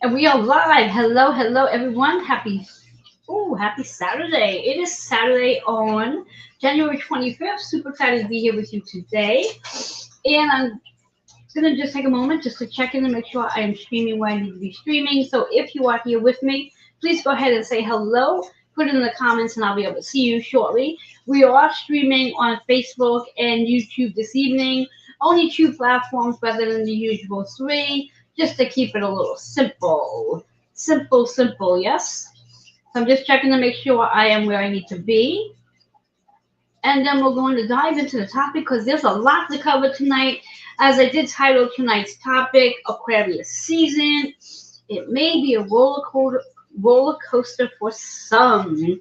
And we are live. Hello, hello, everyone. Happy Saturday. It is Saturday on January 25th. Super excited to be here with you today. And I'm going to just take a moment just to check in and make sure I am streaming where I need to be streaming. So if you are here with me, please go ahead and say hello. Put it in the comments and I'll be able to see you shortly. We are streaming on Facebook and YouTube this evening. Only two platforms rather than the usual three, just to keep it a little simple. Simple, yes? So I'm just checking to make sure I am where I need to be. And then we're going to dive into the topic because there's a lot to cover tonight. As I did title tonight's topic, Aquarius season. It may be a roller coaster for some.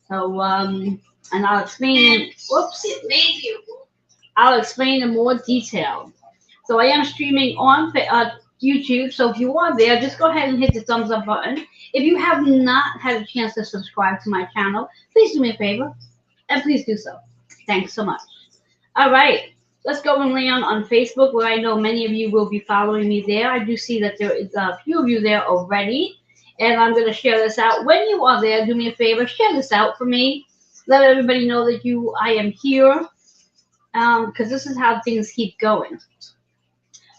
So, and I'll explain. It may be I'll explain in more detail. So I am streaming on YouTube. So if you are there, just go ahead and hit the thumbs up button. If you have not had a chance to subscribe to my channel, please do me a favor and please do so. Thanks so much. All right. Let's go and land on Facebook, where I know many of you will be following me there. I do see that there is a few of you there already, and I'm going to share this out. When you are there, do me a favor, share this out for me. Let everybody know that I am here, because this is how things keep going.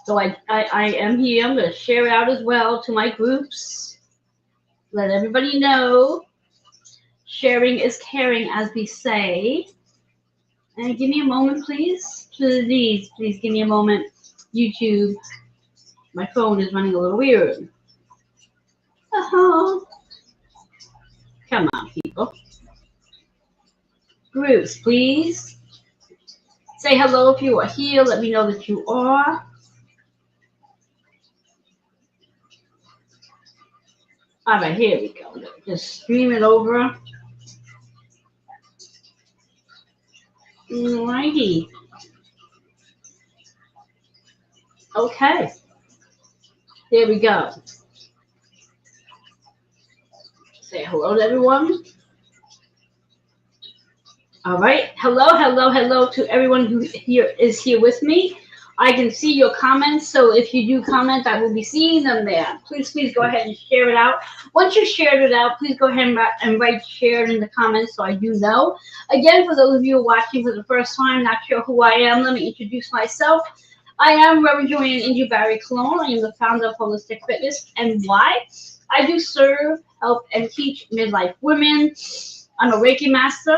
So I am here. I'm going to share it out as well to my groups. Let everybody know. Sharing is caring, as we say. And give me a moment, please. Please give me a moment. YouTube, my phone is running a little weird. Come on, people. Groups, please. Say hello if you are here. Let me know that you are. All right, here we go. Just stream it over. Alrighty. Okay. There we go. Say hello to everyone. All right. Hello to everyone who is here with me. I can see your comments, so if you do comment, I will be seeing them there. Please go ahead and share it out. Once you shared it out, please go ahead and write shared in the comments so I do know. Again, for those of you watching for the first time, not sure who I am, let me introduce myself. I am Reverend Joanne Inju Barry Cologne. I am the founder of Holistic Fitness and why. I do serve, help, and teach midlife women. I'm a Reiki master,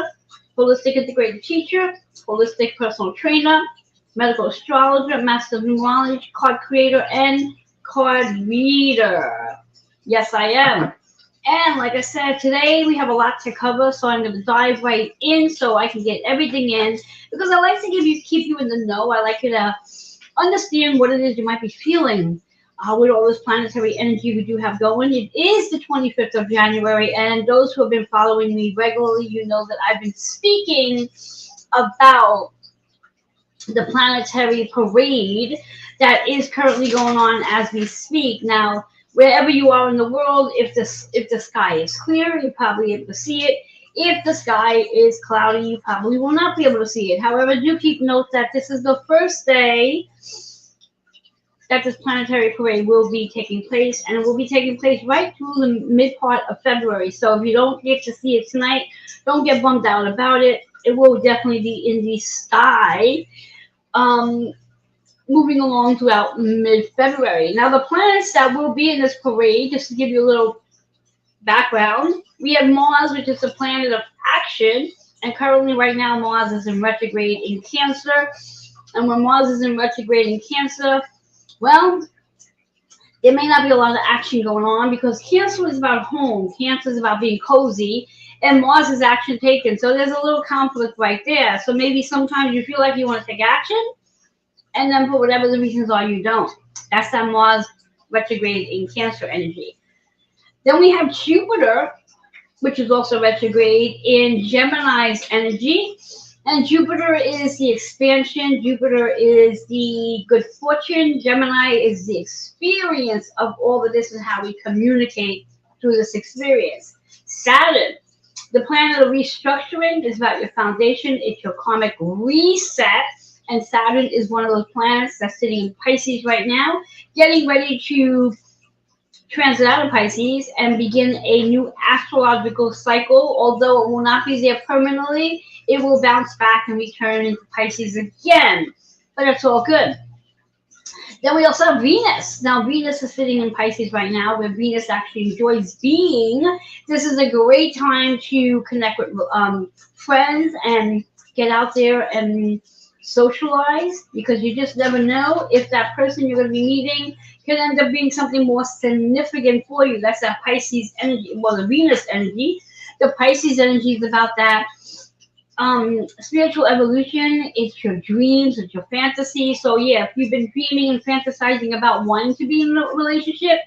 holistic integrated teacher, holistic personal trainer, medical astrologer, master of numerology, card creator, and card reader. Yes, I am. And like I said, today we have a lot to cover, so I'm going to dive right in so I can get everything in, because I like to keep you in the know. I like you to understand what it is you might be feeling with all this planetary energy we do have going. It is the 25th of January, and those who have been following me regularly, you know that I've been speaking about the planetary parade that is currently going on as we speak. Now, wherever you are in the world, if the sky is clear, you're probably able to see it. If the sky is cloudy, you probably will not be able to see it. However, do keep note that this is the first day that this planetary parade will be taking place, and it will be taking place right through the mid part of February. So if you don't get to see it tonight, don't get bummed out about it. It will definitely be in the sky, moving along throughout mid-February. Now, the planets that will be in this parade, just to give you a little background, we have Mars, which is the planet of action, and currently right now Mars is in retrograde in Cancer. And when Mars is in retrograde in Cancer, well, there may not be a lot of action going on, because Cancer is about home, Cancer is about being cozy, and Mars is action taken. So there's a little conflict right there. So maybe sometimes you feel like you want to take action, and then for whatever the reasons are, you don't. That's that Mars retrograde in Cancer energy. Then we have Jupiter, which is also retrograde in Gemini's energy. And Jupiter is the expansion. Jupiter is the good fortune. Gemini is the experience of all of this and how we communicate through this experience. Saturn, the planet of restructuring, is about your foundation. It's your karmic reset. And Saturn is one of those planets that's sitting in Pisces right now, getting ready to transit out of Pisces and begin a new astrological cycle. Although it will not be there permanently, it will bounce back and return into Pisces again. But it's all good. Then we also have Venus. Now, Venus is sitting in Pisces right now, where Venus actually enjoys being. This is a great time to connect with friends and get out there and socialize, because you just never know if that person you're going to be meeting can end up being something more significant for you. That's that Pisces energy, well, the Venus energy. The Pisces energy is about that spiritual evolution. It's your dreams, it's your fantasy. So yeah, if you've been dreaming and fantasizing about wanting to be in a relationship,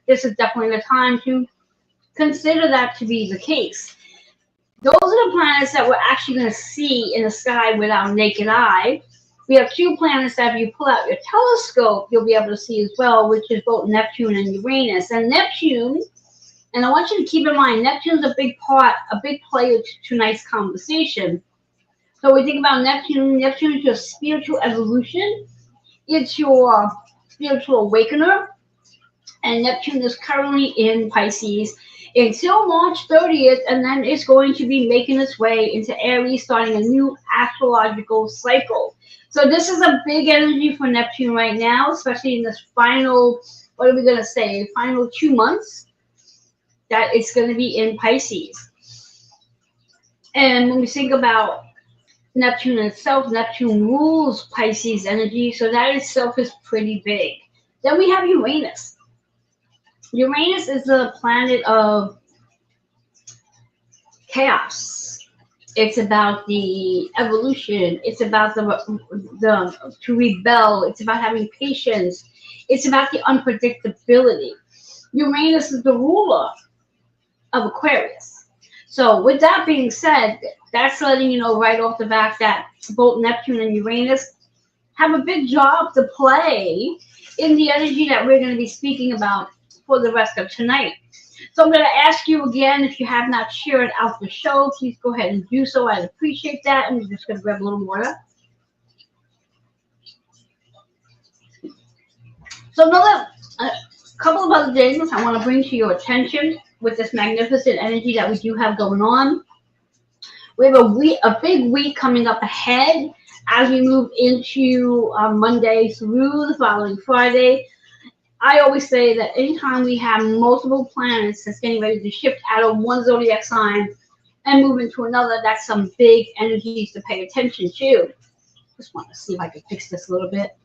this is definitely the time to consider that to be the case. Those are the planets that we're actually going to see in the sky with our naked eye. We have two planets that if you pull out your telescope, you'll be able to see as well, which is both Neptune and Uranus. And Neptune, and I want you to keep in mind, Neptune's a big player to tonight's conversation. So we think about Neptune. Neptune is your spiritual evolution. It's your spiritual awakener. And Neptune is currently in Pisces until March 30th, and then it's going to be making its way into Aries, starting a new astrological cycle. So this is a big energy for Neptune right now, especially in this final, what are we going to say, final 2 months that it's going to be in Pisces. And when we think about Neptune itself, Neptune rules Pisces energy, so that itself is pretty big. Then we have Uranus. Uranus is the planet of chaos. It's about the evolution. It's about the to rebel. It's about having patience. It's about the unpredictability. Uranus is the ruler of Aquarius. So with that being said, that's letting you know right off the bat that both Neptune and Uranus have a big job to play in the energy that we're going to be speaking about for the rest of tonight. So I'm going to ask you again, if you have not shared out the show, please go ahead and do so. I'd appreciate that. I'm just going to grab a little water. So a couple of other things I want to bring to your attention with this magnificent energy that we do have going on. We have a big week coming up ahead as we move into Monday through the following Friday. I always say that anytime we have multiple planets that's getting ready to shift out of one zodiac sign and move into another, that's some big energies to pay attention to. Just want to see if I can fix this a little bit.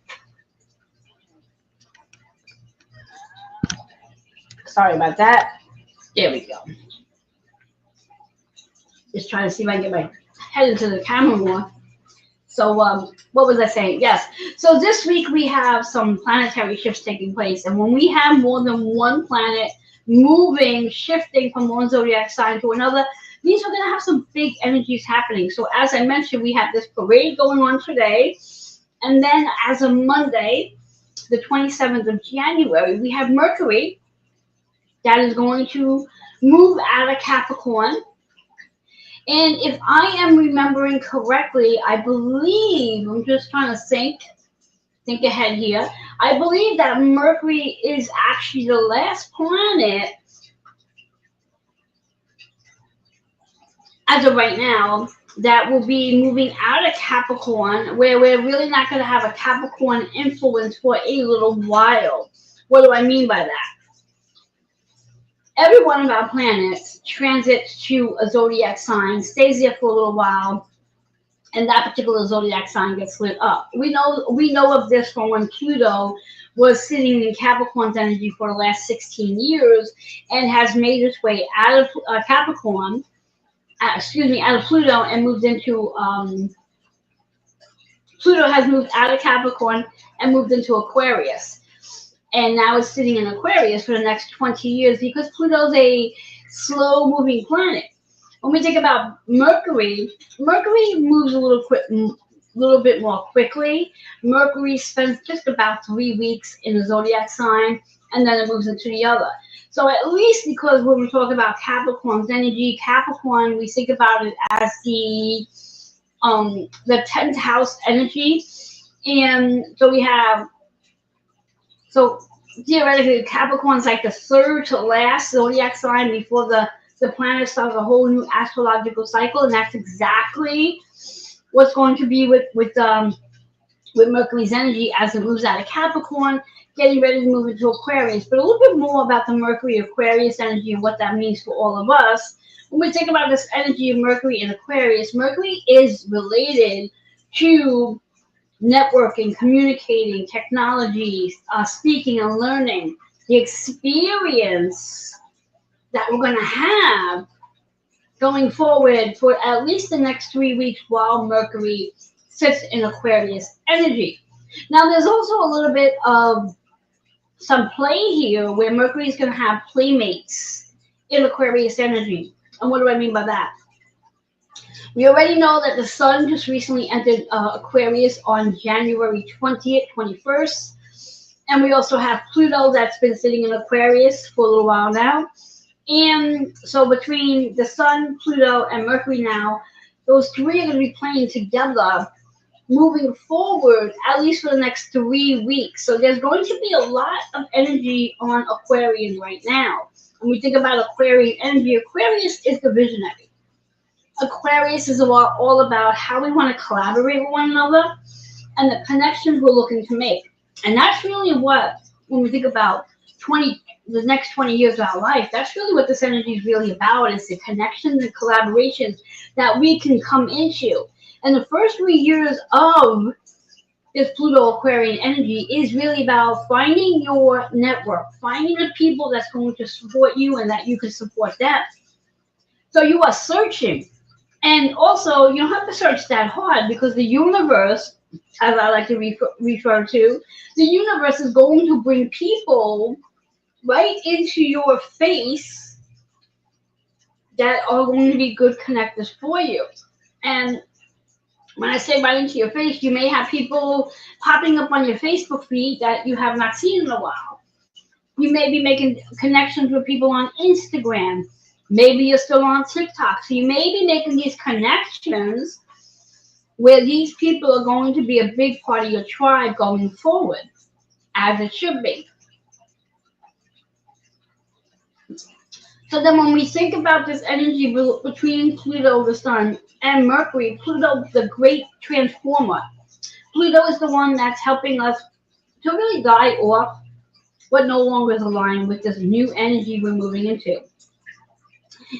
Sorry about that. There we go. Just trying to see if I can get my head into the camera more. So what was I saying? Yes. So this week we have some planetary shifts taking place. And when we have more than one planet moving, shifting from one zodiac sign to another, these are going to have some big energies happening. So as I mentioned, we have this parade going on today. And then as of Monday, the 27th of January, we have Mercury that is going to move out of Capricorn. And if I am remembering correctly, I believe, I'm just trying to think ahead here. I believe that Mercury is actually the last planet, as of right now, that will be moving out of Capricorn, where we're really not going to have a Capricorn influence for a little while. What do I mean by that? Every one of our planets transits to a zodiac sign, stays there for a little while, and that particular zodiac sign gets lit up. We know of this from when Pluto was sitting in Capricorn's energy for the last 16 years and has made its way out of Capricorn, out of Pluto, and moved into Pluto has moved out of Capricorn and moved into Aquarius. And now it's sitting in Aquarius for the next 20 years because Pluto's a slow-moving planet. When we think about Mercury, Mercury moves a little bit more quickly. Mercury spends just about 3 weeks in the zodiac sign, and then it moves into the other. So at least because when we talk about Capricorn's energy, Capricorn, we think about it as the 10th house energy. And so we have, so theoretically, Capricorn is like the third to last zodiac sign before the planet starts a whole new astrological cycle, and that's exactly what's going to be with Mercury's energy as it moves out of Capricorn, getting ready to move into Aquarius. But a little bit more about the Mercury Aquarius energy and what that means for all of us. When we think about this energy of Mercury in Aquarius, Mercury is related to networking, communicating, technology, speaking and learning, the experience that we're going to have going forward for at least the next 3 weeks while Mercury sits in Aquarius energy. Now, there's also a little bit of some play here where Mercury is going to have playmates in Aquarius energy. And what do I mean by that? We already know that the sun just recently entered Aquarius on January 20th, 21st. And we also have Pluto that's been sitting in Aquarius for a little while now. And so between the sun, Pluto, and Mercury now, those three are going to be playing together moving forward, at least for the next 3 weeks. So there's going to be a lot of energy on Aquarian right now. When we think about Aquarian energy, Aquarius is the visionary. Aquarius is all about how we want to collaborate with one another and the connections we're looking to make. And that's really what, when we think about the next 20 years of our life, that's really what this energy is really about, is the connections and collaborations that we can come into. And the first 3 years of this Pluto Aquarian energy is really about finding your network, finding the people that's going to support you and that you can support them. So you are searching. And also, you don't have to search that hard, because the universe, as I like to refer to, the universe is going to bring people right into your face that are going to be good connectors for you. And when I say right into your face, you may have people popping up on your Facebook feed that you have not seen in a while. You may be making connections with people on Instagram. Maybe you're still on TikTok. So you may be making these connections where these people are going to be a big part of your tribe going forward, as it should be. So then when we think about this energy between Pluto, the sun, and Mercury, Pluto, the great transformer. Pluto is the one that's helping us to really die off what no longer is aligned with this new energy we're moving into.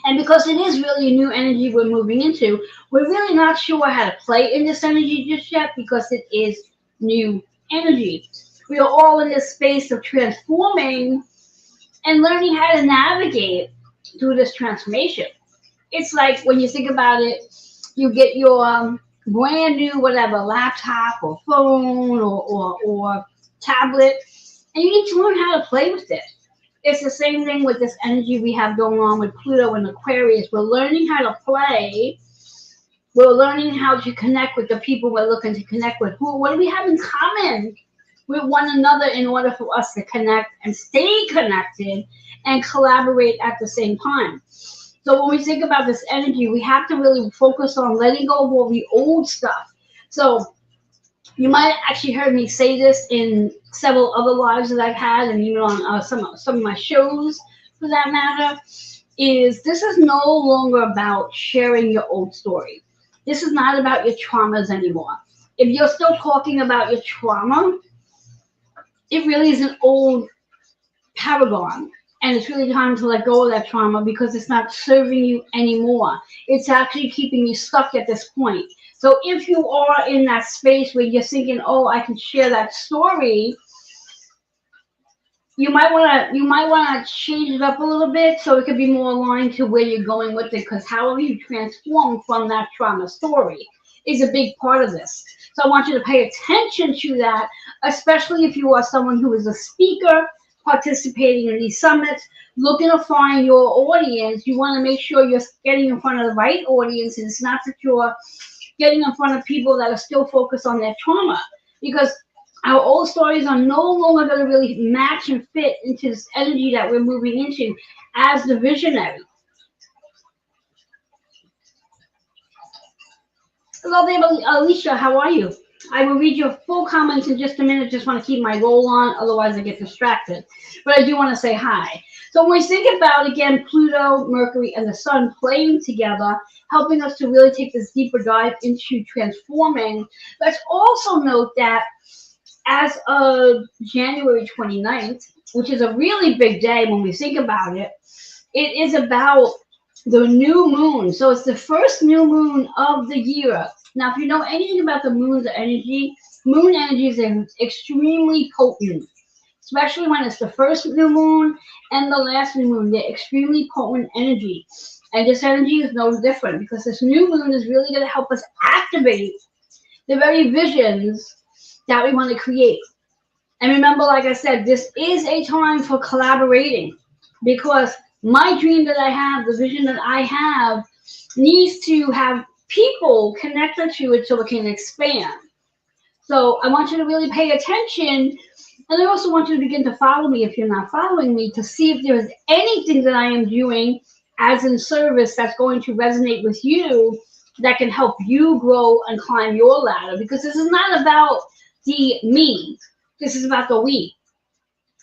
And because it is really a new energy we're moving into, we're really not sure how to play in this energy just yet, because it is new energy. We are all in this space of transforming and learning how to navigate through this transformation. It's like, when you think about it, you get your brand new whatever laptop or phone or tablet, and you need to learn how to play with it. It's the same thing with this energy we have going on with Pluto and Aquarius. We're learning how to play. We're learning how to connect with the people we're looking to connect with. What do we have in common with one another in order for us to connect and stay connected and collaborate at the same time? So when we think about this energy, we have to really focus on letting go of all the old stuff. So you might have actually heard me say this in several other lives that I've had, and even on some of my shows, for that matter, is this is no longer about sharing your old story. This is not about your traumas anymore. If you're still talking about your trauma, it really is an old paragon. And it's really time to let go of that trauma, because it's not serving you anymore. It's actually keeping you stuck at this point. So if you are in that space where you're thinking, oh, I can share that story, you might want to change it up a little bit so it could be more aligned to where you're going with it, because however you transform from that trauma story is a big part of this. So I want you to pay attention to that, especially if you are someone who is a speaker, participating in these summits, looking to find your audience. You want to make sure you're getting in front of the right audience, and it's not that you're getting in front of people that are still focused on their trauma, because our old stories are no longer going to really match and fit into this energy that we're moving into as the visionary. Hello there, Alicia. How are you? I will read your full comments in just a minute. Just want to keep my roll on, otherwise I get distracted. But I do want to say hi. So when we think about, again, Pluto, Mercury, and the Sun playing together, helping us to really take this deeper dive into transforming, let's also note that as of January 29th, which is a really big day when we think about it, it is about the new moon. So it's the first new moon of the year. Now, if you know anything about the moon's energy, moon energy is extremely potent, especially when it's the first new moon and the last new moon. They're extremely potent energy. And this energy is no different because this new moon is really going to help us activate the very visions that we want to create. And remember, like I said, this is a time for collaborating because my dream that I have, the vision that I have, needs to have people connected to it so it can expand. So I want you to really pay attention. And I also want you to begin to follow me if you're not following me to see if there is anything that I am doing as in service that's going to resonate with you that can help you grow and climb your ladder. Because this is not about the me. This is about the we.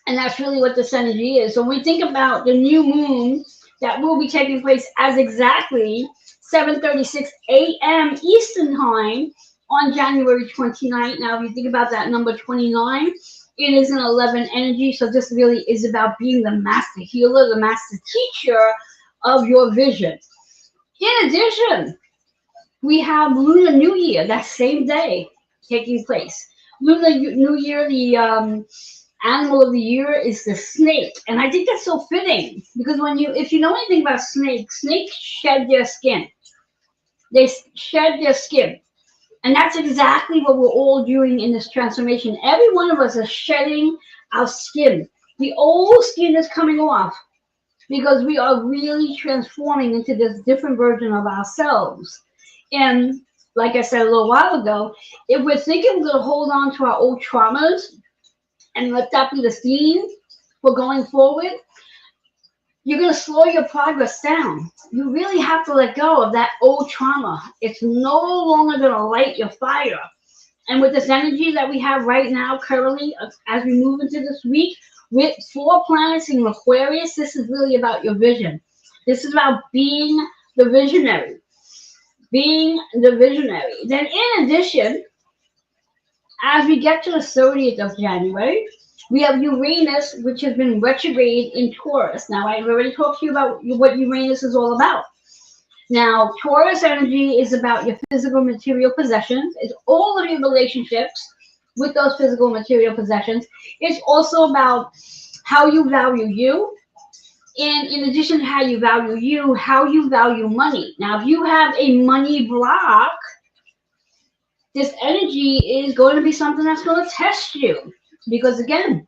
And that's really what this energy is. So when we think about the new moon that will be taking place as exactly 7:36 a.m. Eastern Time on January 29th. Now, if you think about that number 29, it is an 11 energy. So this really is about being the master healer, the master teacher of your vision. In addition, we have Lunar New Year that same day taking place. Lunar New Year, the animal of the year is the snake, and I think that's so fitting because if you know anything about snakes, snakes shed their skin. They shed their skin, and that's exactly what we're all doing in this transformation. Every one of us is shedding our skin. The old skin is coming off because we are really transforming into this different version of ourselves. And like I said a little while ago, if we're thinking we're going to hold on to our old traumas and let that be the theme for going forward, you're going to slow your progress down. You really have to let go of that old trauma. It's no longer going to light your fire. And with this energy that we have right now, currently, as we move into this week, with 4 planets in Aquarius, this is really about your vision. This is about being the visionary. Being the visionary. Then in addition, as we get to the 30th of January, we have Uranus, which has been retrograde in Taurus. Now, I've already talked to you about what Uranus is all about. Now, Taurus energy is about your physical material possessions. It's all of your relationships with those physical material possessions. It's also about how you value you. And in addition to how you value money. Now, if you have a money block, this energy is going to be something that's going to test you. Because again,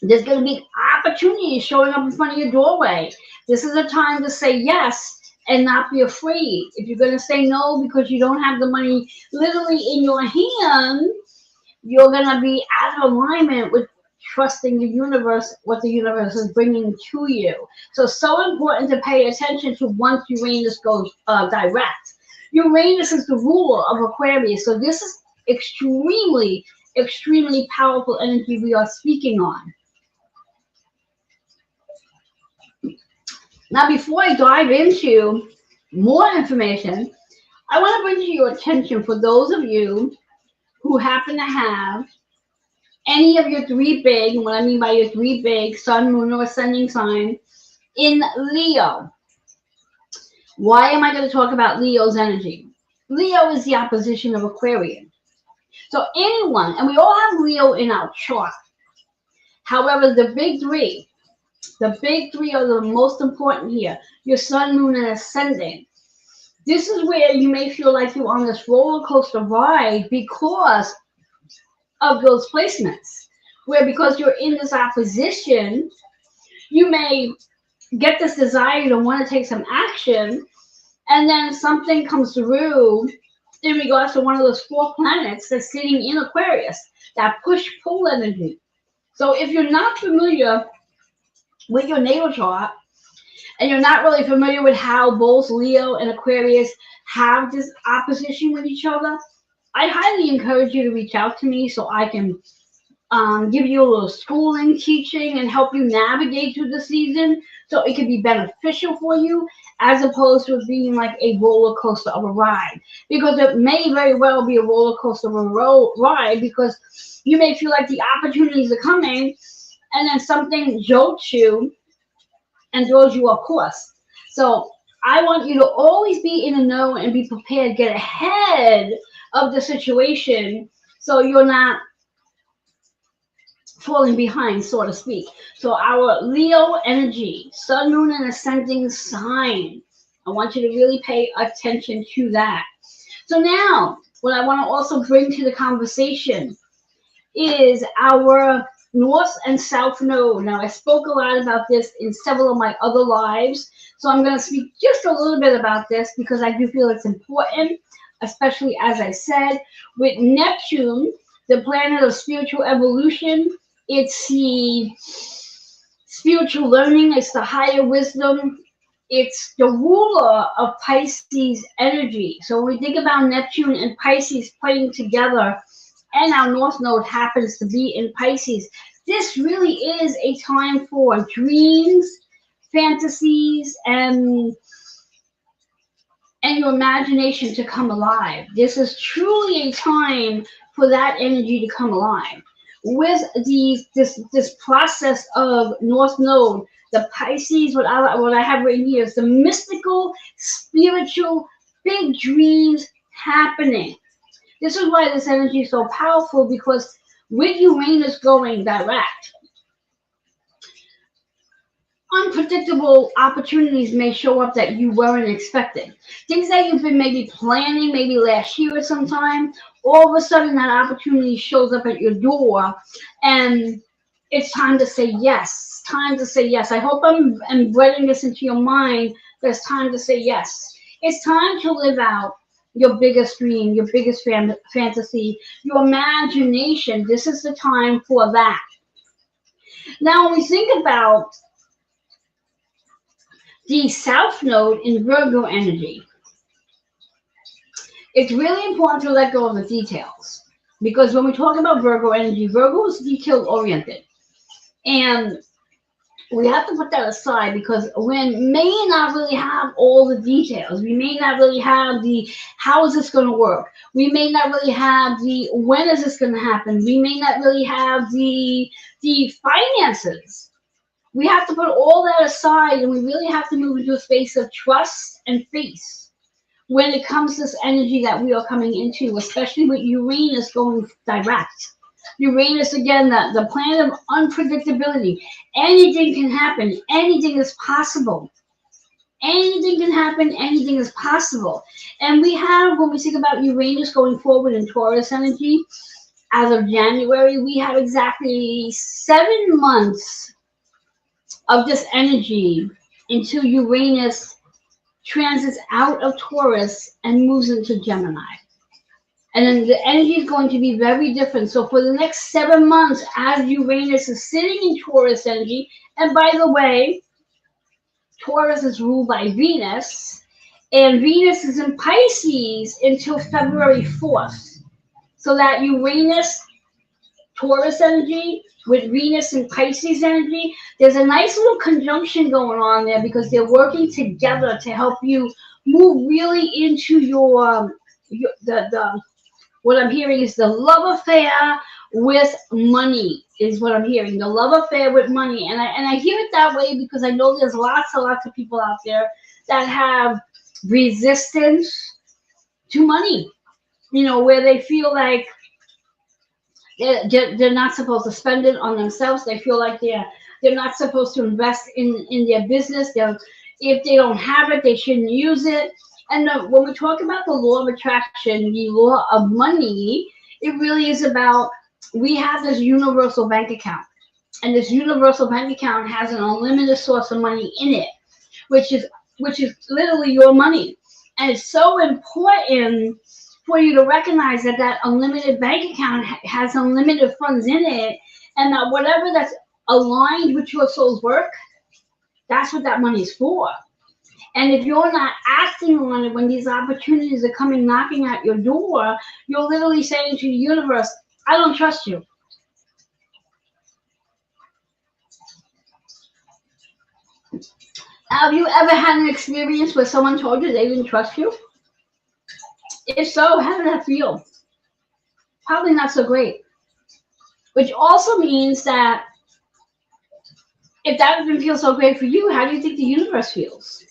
there's going to be opportunities showing up in front of your doorway. This is a time to say yes and not be afraid. If you're going to say no because you don't have the money literally in your hand, you're going to be out of alignment with trusting the universe, what the universe is bringing to you. So important to pay attention to once Uranus goes direct. Uranus is the ruler of Aquarius, so this is extremely powerful energy we are speaking on. Now, before I dive into more information, I want to bring to your attention for those of you who happen to have any of your 3 big, and what I mean by your 3 big, sun, moon, or ascending sign in Leo. Why am I going to talk about Leo's energy? Leo is the opposition of Aquarius. So anyone, and we all have Leo in our chart. However, the big three are the most important here. Your sun, moon, and ascending. This is where you may feel like you're on this roller coaster ride because of those placements. Where because you're in this opposition, you may get this desire to want to take some action, and then something comes through in regards to one of those 4 planets that's sitting in Aquarius, that push-pull energy. So if you're not familiar with your natal chart, and you're not really familiar with how both Leo and Aquarius have this opposition with each other, I highly encourage you to reach out to me so I can give you a little schooling, teaching, and help you navigate through the season so it can be beneficial for you as opposed to it being like a roller coaster of a ride. Because it may very well be a roller coaster of a ride because you may feel like the opportunities are coming and then something jolts you and throws you off course. So I want you to always be in the know and be prepared, get ahead of the situation so you're not falling behind, so to speak. So our Leo energy, sun, moon, and ascending sign. I want you to really pay attention to that. So now, what I want to also bring to the conversation is our North and South Node. Now, I spoke a lot about this in several of my other lives, so I'm going to speak just a little bit about this because I do feel it's important, especially as I said, with Neptune, the planet of spiritual evolution. It's the spiritual learning, it's the higher wisdom, it's the ruler of Pisces energy. So when we think about Neptune and Pisces playing together, and our North Node happens to be in Pisces, this really is a time for dreams, fantasies, and your imagination to come alive. This is truly a time for that energy to come alive. With this process of North Node, the Pisces, what I have written here is the mystical, spiritual, big dreams happening. This is why this energy is so powerful, because with Uranus going direct, unpredictable opportunities may show up that you weren't expecting. Things that you've been maybe planning, maybe last year or sometime, all of a sudden that opportunity shows up at your door, and it's time to say yes. Time to say yes. I hope I'm embedding this into your mind that it's time to say yes. It's time to live out your biggest dream, your biggest fantasy, your imagination. This is the time for that. Now, when we think about the South Node in Virgo energy, it's really important to let go of the details. Because when we talk about Virgo energy, Virgo is detail oriented. And we have to put that aside because we may not really have all the details. We may not really have the how is this going to work. We may not really have the when is this going to happen. We may not really have the finances. We have to put all that aside, and we really have to move into a space of trust and faith when it comes to this energy that we are coming into, especially with Uranus going direct. Uranus, again, the planet of unpredictability. Anything can happen. Anything is possible. Anything can happen. Anything is possible. And we have, when we think about Uranus going forward in Taurus energy, as of January, we have exactly 7 months of this energy until Uranus transits out of Taurus and moves into Gemini. And then the energy is going to be very different. So for the next 7 months, as Uranus is sitting in Taurus energy, and by the way, Taurus is ruled by Venus, and Venus is in Pisces until February 4th. So that Uranus, Taurus energy, with Venus and Pisces energy, there's a nice little conjunction going on there because they're working together to help you move really into your what I'm hearing is the love affair with money is what I'm hearing. The love affair with money. And I hear it that way because I know there's lots and lots of people out there that have resistance to money. You know, where they feel like they're not supposed to spend it on themselves. They feel like they're not supposed to invest in their business. If they don't have it, they shouldn't use it. And when we talk about the law of attraction, the law of money, it really is about, we have this universal bank account. And this universal bank account has an unlimited source of money in it, which is literally your money. And it's so important for you to recognize that unlimited bank account has unlimited funds in it, and that whatever that's aligned with your soul's work, that's what that money is for. And if you're not acting on it when these opportunities are coming knocking at your door, you're literally saying to the universe, I don't trust you. Have you ever had an experience where someone told you they didn't trust you? If so, how did that feel? Probably not so great. Which also means that if that didn't feel so great for you, how do you think the universe feels?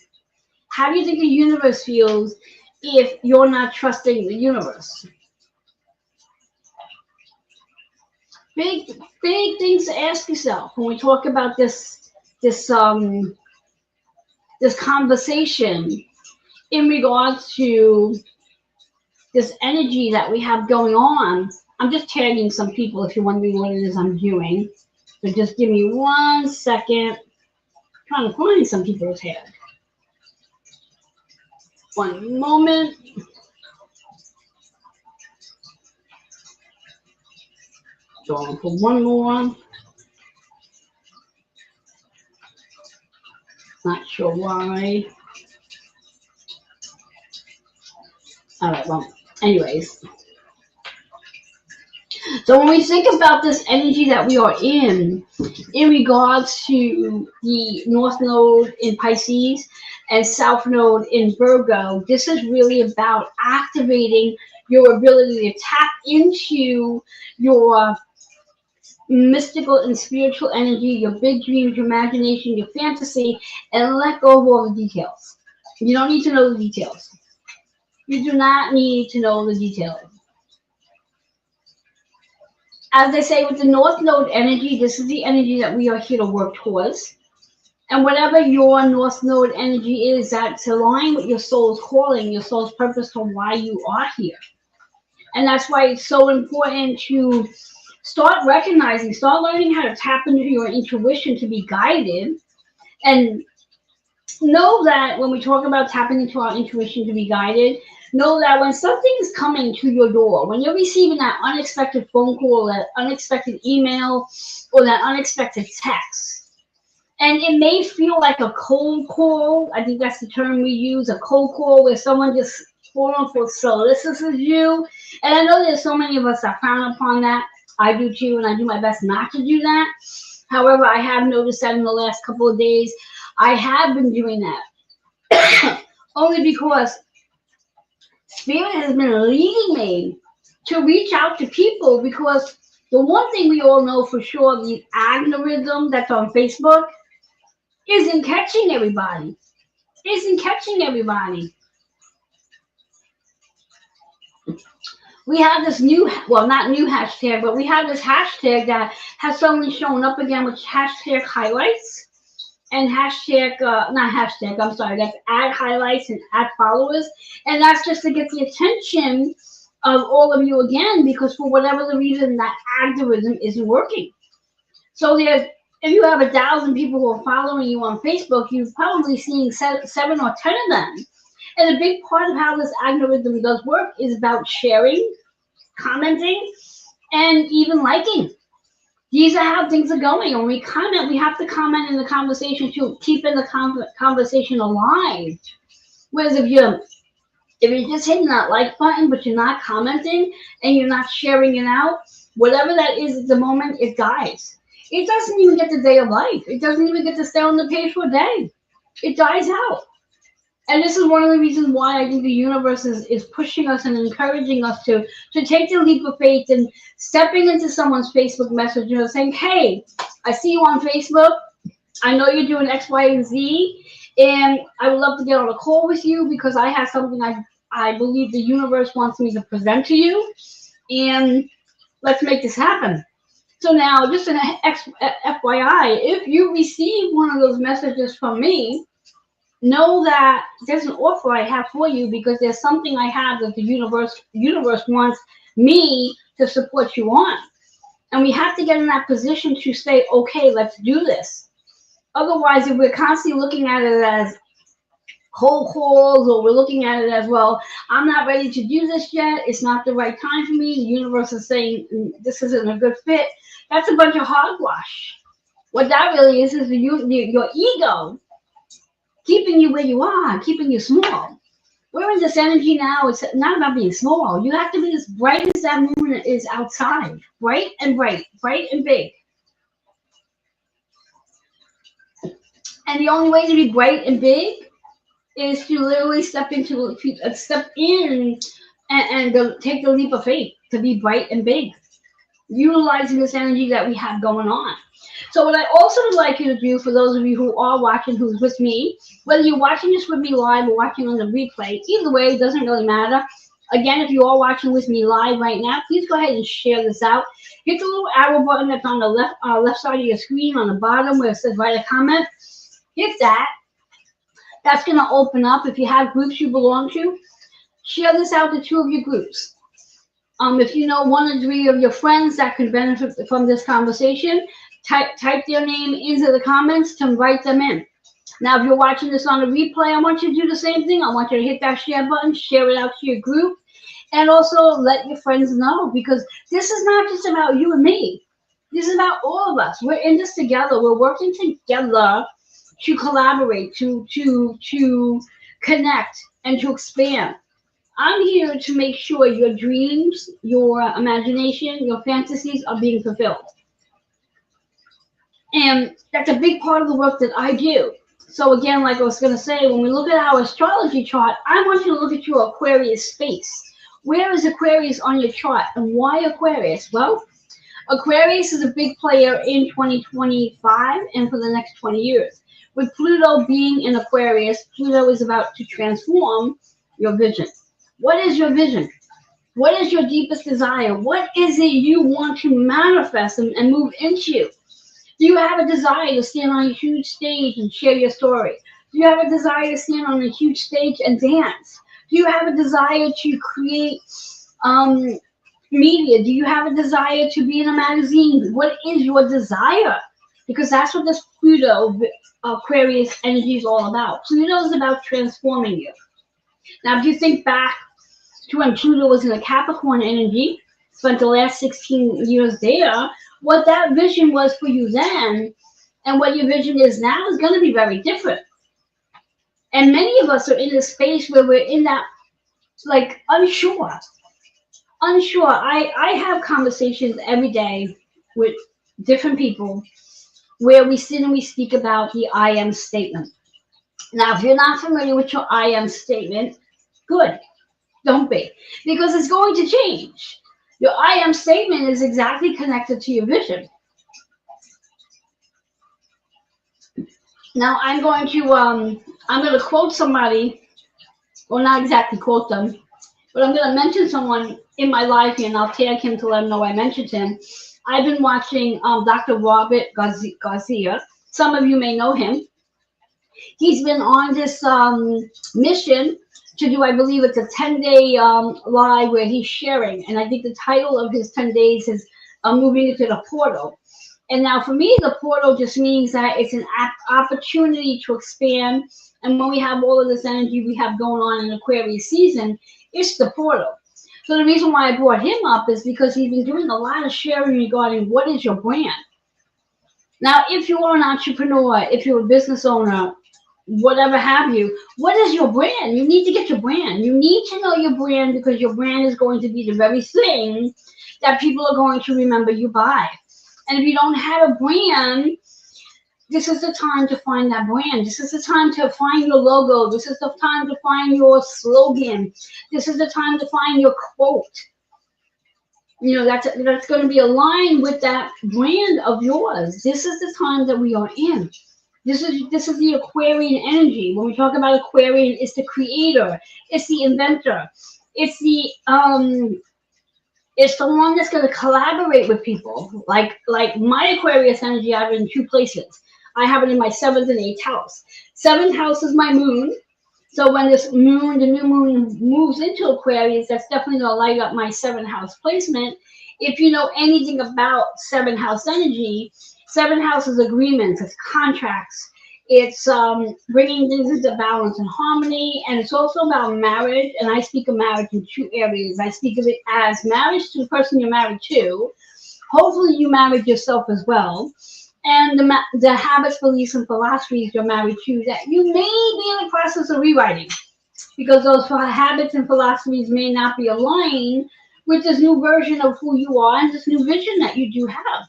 How do you think the universe feels if you're not trusting the universe? Big things to ask yourself when we talk about this conversation in regards to this energy that we have going on. I'm just tagging some people if you're wondering what it is I'm doing. So just give me 1 second. I'm trying to find some people to tag. One moment. So I'll put one more. Not sure why. All right, well, anyways. So when we think about this energy that we are in regards to the North Node in Pisces and South Node in Virgo, this is really about activating your ability to tap into your mystical and spiritual energy, your big dreams, your imagination, your fantasy, and let go of all the details. You don't need to know the details. You do not need to know the details. As they say with the North Node energy, this is the energy that we are here to work towards. And whatever your North Node energy is, that's aligned with your soul's calling, your soul's purpose for why you are here. And that's why it's so important to start recognizing, start learning how to tap into your intuition to be guided. And know that when we talk about tapping into our intuition to be guided, know that when something is coming to your door, when you're receiving that unexpected phone call, that unexpected email, or that unexpected text, and it may feel like a cold call, I think that's the term we use, a cold call where someone just quote unquote solicits you. And I know there's so many of us that frown upon that. I do too, and I do my best not to do that. However, I have noticed that in the last couple of days, I have been doing that. Only because Spirit has been leading me to reach out to people, because the one thing we all know for sure, the algorithm that's on Facebook isn't catching everybody. We have this new, well, not new hashtag, but we have this hashtag that has suddenly shown up again, with hashtag highlights and hashtag, not hashtag, I'm sorry, that's add highlights and add followers. And that's just to get the attention of all of you again, because for whatever the reason, that algorithm isn't working. So if you have 1,000 people who are following you on Facebook, you've probably seen 7 or 10 of them. And a big part of how this algorithm does work is about sharing, commenting, and even liking. These are how things are going. When we comment, we have to comment in the conversation to keep in the conversation alive. Whereas if you're just hitting that like button, but you're not commenting and you're not sharing it out, whatever that is at the moment, it dies. It doesn't even get the day of life. It doesn't even get to stay on the page for a day. It dies out. And this is one of the reasons why I think the universe is pushing us and encouraging us to take the leap of faith and stepping into someone's Facebook message and saying, hey, I see you on Facebook. I know you're doing X, Y, and Z. And I would love to get on a call with you because I have something I believe the universe wants me to present to you. And let's make this happen. So now, just an FYI, if you receive one of those messages from me, know that there's an offer I have for you, because there's something I have that the universe wants me to support you on. And we have to get in that position to say, okay, let's do this. Otherwise, if we're constantly looking at it as cold calls, or we're looking at it as, well, I'm not ready to do this yet, it's not the right time for me, the universe is saying this isn't a good fit, that's a bunch of hogwash. What that really is your ego keeping you where you are, keeping you small. We're in this energy now. It's not about being small. You have to be as bright as that moon is outside. Bright and bright, bright and big. And the only way to be bright and big is to literally step in and take the leap of faith to be bright and big, utilizing this energy that we have going on. So what I also would like you to do, for those of you who are watching, who's with me, whether you're watching this with me live or watching on the replay, either way, it doesn't really matter. Again, if you are watching with me live right now, please go ahead and share this out. Hit the little arrow button that's on the left side of your screen on the bottom where it says write a comment. Hit that. That's going to open up. If you have groups you belong to, share this out to 2 of your groups. If you know 1 or 3 of your friends that could benefit from this conversation, type their name into the comments to invite them in. Now, if you're watching this on a replay, I want you to do the same thing. I want you to hit that share button, share it out to your group, and also let your friends know, because this is not just about you and me. This is about all of us. We're in this together. We're working together to collaborate, to connect, and to expand. I'm here to make sure your dreams, your imagination, your fantasies are being fulfilled. And that's a big part of the work that I do. So again, like I was going to say, when we look at our astrology chart, I want you to look at your Aquarius space. Where is Aquarius on your chart, and why Aquarius? Well, Aquarius is a big player in 2025 and for the next 20 years. With Pluto being in Aquarius, Pluto is about to transform your vision. What is your vision? What is your deepest desire? What is it you want to manifest and move into? Do you have a desire to stand on a huge stage and share your story? Do you have a desire to stand on a huge stage and dance? Do you have a desire to create media? Do you have a desire to be in a magazine? What is your desire? Because that's what this Pluto Aquarius energy is all about. Pluto is about transforming you. Now, if you think back to when Pluto was in the Capricorn energy, spent the last 16 years there, what that vision was for you then and what your vision is now is going to be very different. And many of us are in a space where we're in that, like, unsure. I have conversations every day with different people where we sit and we speak about the I am statement. Now, if you're not familiar with your I am statement, good. Don't be. Because it's going to change. Your I am statement is exactly connected to your vision. Now, I'm going to quote somebody, well, not exactly quote them, but I'm going to mention someone in my life here, and I'll tag him to let him know I mentioned him. I've been watching Dr. Robert Garcia. Some of you may know him. He's been on this mission to do, I believe it's a 10-day live where he's sharing. And I think the title of his 10 days is moving into the portal. And now for me, the portal just means that it's an opportunity to expand. And when we have all of this energy we have going on in Aquarius season, it's the portal. So the reason why I brought him up is because he's been doing a lot of sharing regarding what is your brand. Now, if you are an entrepreneur, if you're a business owner, whatever have you, what is your brand? You need to get your brand. You need to know your brand, because your brand is going to be the very thing that people are going to remember you by. And if you don't have a brand, this is the time to find that brand. This is the time to find your logo. This is the time to find your slogan. This is the time to find your quote. You know, that's going to be aligned with that brand of yours. This is the time that we are in. This is the Aquarian energy. When we talk about Aquarian, it's the creator, it's the inventor, it's the one that's going to collaborate with people. Like my Aquarius energy, I have it in 2 places. I have it in my 7th and 8th house. 7th house is my moon. So when the new moon moves into Aquarius, that's definitely going to light up my 7th house placement. If you know anything about 7th house energy, 7th house is agreements, it's contracts, it's bringing things into balance and harmony, and it's also about marriage. And I speak of marriage in 2 areas. I speak of it as marriage to the person you're married to. Hopefully you married yourself as well. and the habits, beliefs, and philosophies you're married to that you may be in the process of rewriting, because those habits and philosophies may not be aligned with this new version of who you are and this new vision that you do have.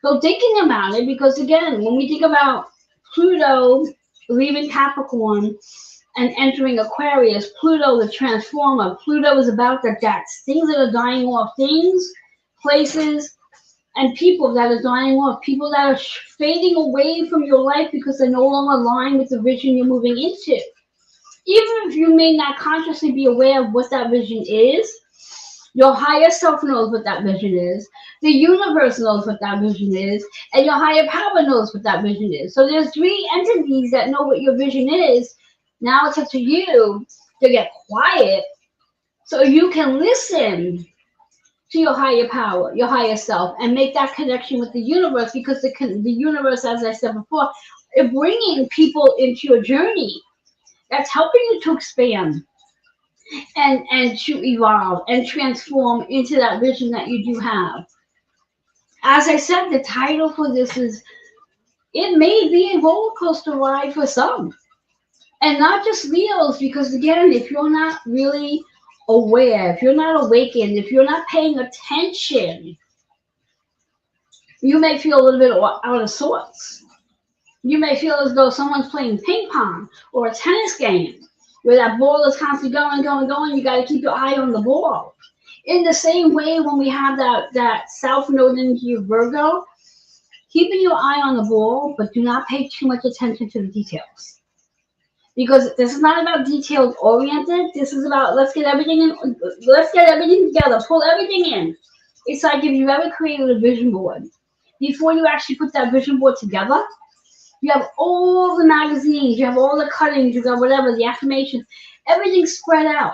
So thinking about it, because again, when we think about Pluto leaving Capricorn and entering Aquarius, Pluto, the transformer, Pluto is about the deaths, things that are dying off, things, places, and people that are dying off, people that are fading away from your life because they're no longer aligned with the vision you're moving into. Even if you may not consciously be aware of what that vision is, your higher self knows what that vision is. The universe knows what that vision is. And your higher power knows what that vision is. So there's three entities that know what your vision is. Now it's up to you to get quiet so you can listen to your higher power, your higher self, and make that connection with the universe, because the universe, as I said before, is bringing people into your journey. That's helping you to expand and to evolve and transform into that vision that you do have. As I said, the title for this is, it may be a roller coaster ride for some. And not just Leos, because again, if you're not really aware, if you're not awakened, if you're not paying attention, you may feel a little bit out of sorts. You may feel as though someone's playing ping pong or a tennis game where that ball is constantly going, going, going. You got to keep your eye on the ball. In the same way, when we have that South Node energy of Virgo, keeping your eye on the ball, but do not pay too much attention to the details. Because this is not about details oriented. This is about let's get everything together, pull everything in. It's like if you've ever created a vision board. Before you actually put that vision board together, you have all the magazines, you have all the cuttings, you got whatever, the affirmations, everything's spread out.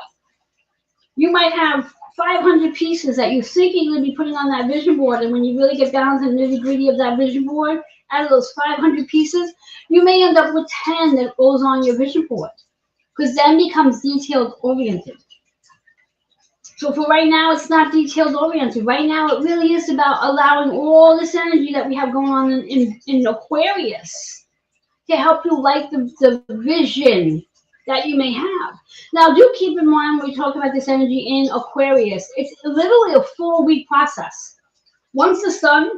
You might have 500 pieces that you think you're going to be putting on that vision board, and when you really get down to the nitty-gritty of that vision board, out of those 500 pieces, you may end up with 10 that goes on your vision board, because then becomes detailed-oriented. So for right now, it's not detailed-oriented. Right now, it really is about allowing all this energy that we have going on in Aquarius to help you light the vision that you may have. Now, do keep in mind when we talk about this energy in Aquarius, it's literally a 4-week process. Once the sun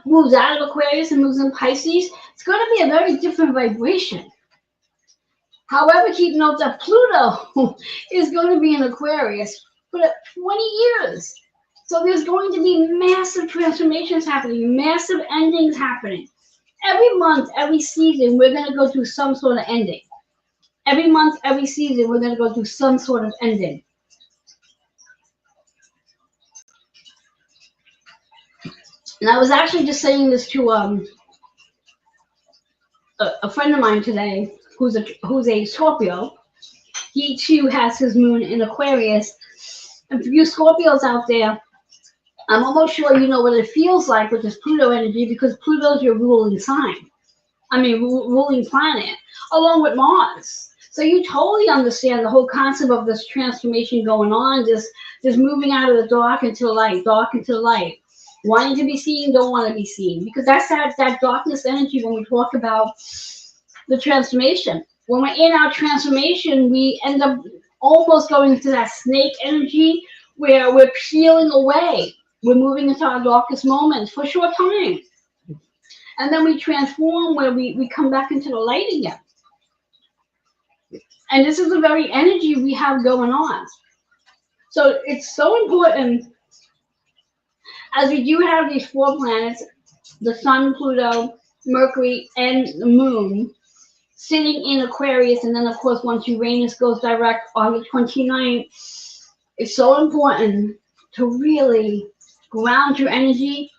moves out of Aquarius and moves in Pisces, it's going to be a very different vibration. However, keep note that Pluto is going to be in Aquarius for 20 years. So there's going to be massive transformations happening, massive endings happening. Every month, every season, we're going to go through some sort of ending. Every month, every season, we're going to go through some sort of ending. And I was actually just saying this to a friend of mine today, who's a Scorpio. He too has his moon in Aquarius. And for you Scorpios out there, I'm almost sure you know what it feels like with this Pluto energy, because Pluto's your ruling sign. Ruling planet, along with Mars. So you totally understand the whole concept of this transformation going on, this moving out of the dark into the light, wanting to be seen, don't want to be seen, because that's that darkness energy when we talk about the transformation. When we're in our transformation, we end up almost going into that snake energy where we're peeling away. We're moving into our darkest moments for a short time. And then we transform where we come back into the light again. And this is the very energy we have going on. So it's so important, as we do have these 4 planets, the Sun, Pluto, Mercury, and the Moon, sitting in Aquarius, and then of course once Uranus goes direct on the 29th, it's so important to really ground your energy,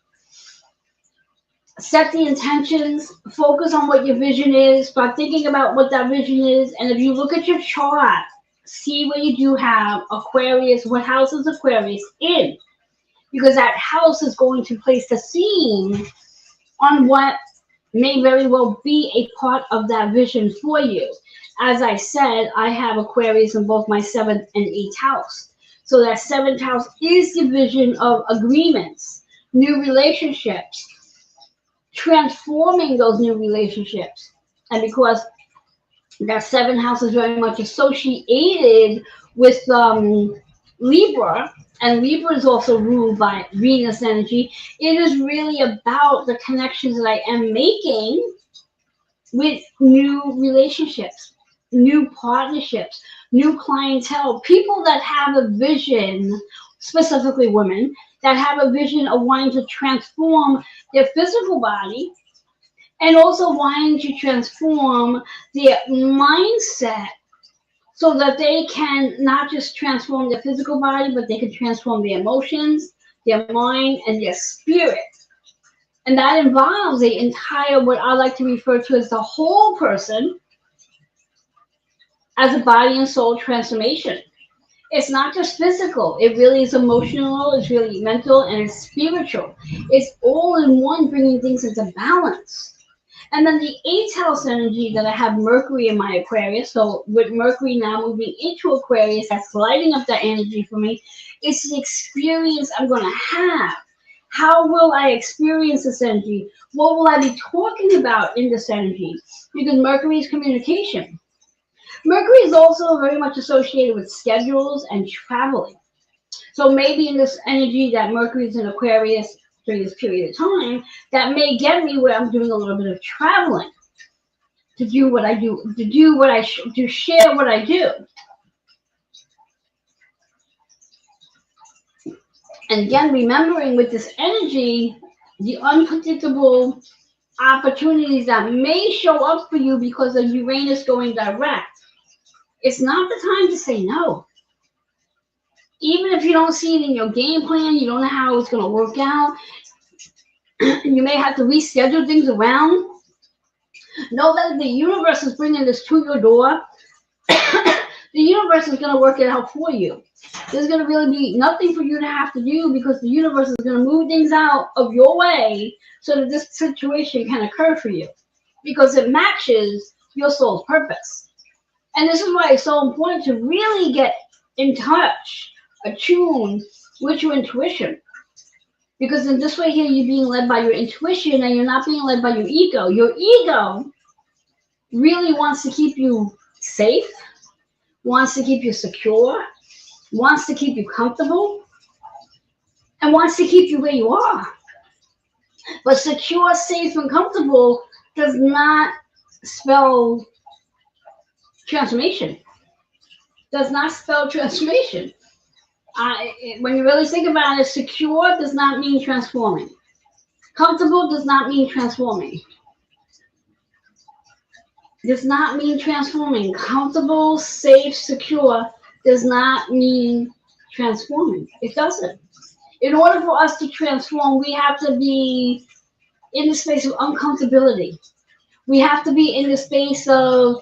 set the intentions, focus on what your vision is, start thinking about what that vision is, and if you look at your chart, see where you do have Aquarius, what house is Aquarius in, because that house is going to place the scene on what may very well be a part of that vision for you. As I said, I have Aquarius in both my 7th and 8th house. So that 7th house is the vision of agreements, new relationships, transforming those new relationships. And because that seventh house is very much associated with Libra, and Libra is also ruled by Venus energy, it is really about the connections that I am making with new relationships, new partnerships, new clientele, people that have a vision, specifically women, that have a vision of wanting to transform their physical body and also wanting to transform their mindset so that they can not just transform their physical body, but they can transform their emotions, their mind, and their spirit. And that involves the entire, what I like to refer to as the whole person, as a body and soul transformation. It's not just physical. It really is emotional, it's really mental, and it's spiritual. It's all in one, bringing things into balance. And then the eighth house energy that I have Mercury in my Aquarius. So with Mercury now moving into Aquarius, that's lighting up that energy for me. It's the experience I'm going to have. How will I experience this energy? What will I be talking about in this energy? Because Mercury is communication. Mercury is also very much associated with schedules and traveling. So maybe in this energy that Mercury is in Aquarius during this period of time, that may get me where I'm doing a little bit of traveling to do what I do, to share what I do. And again, remembering with this energy, the unpredictable opportunities that may show up for you because of Uranus going direct. It's not the time to say no. Even if you don't see it in your game plan, you don't know how it's going to work out, you may have to reschedule things around. Know that the universe is bringing this to your door. The universe is going to work it out for you. There's going to really be nothing for you to have to do because the universe is going to move things out of your way so that this situation can occur for you because it matches your soul's purpose. And this is why it's so important to really get in touch, attuned with your intuition. Because in this way here, you're being led by your intuition and you're not being led by your ego. Your ego really wants to keep you safe, wants to keep you secure, wants to keep you comfortable, and wants to keep you where you are. But secure, safe, and comfortable does not spell transformation. Does not spell transformation. When you really think about it, secure does not mean transforming. Comfortable does not mean transforming. Does not mean transforming. Comfortable, safe, secure does not mean transforming. It doesn't. In order for us to transform, we have to be in the space of uncomfortability. We have to be in the space of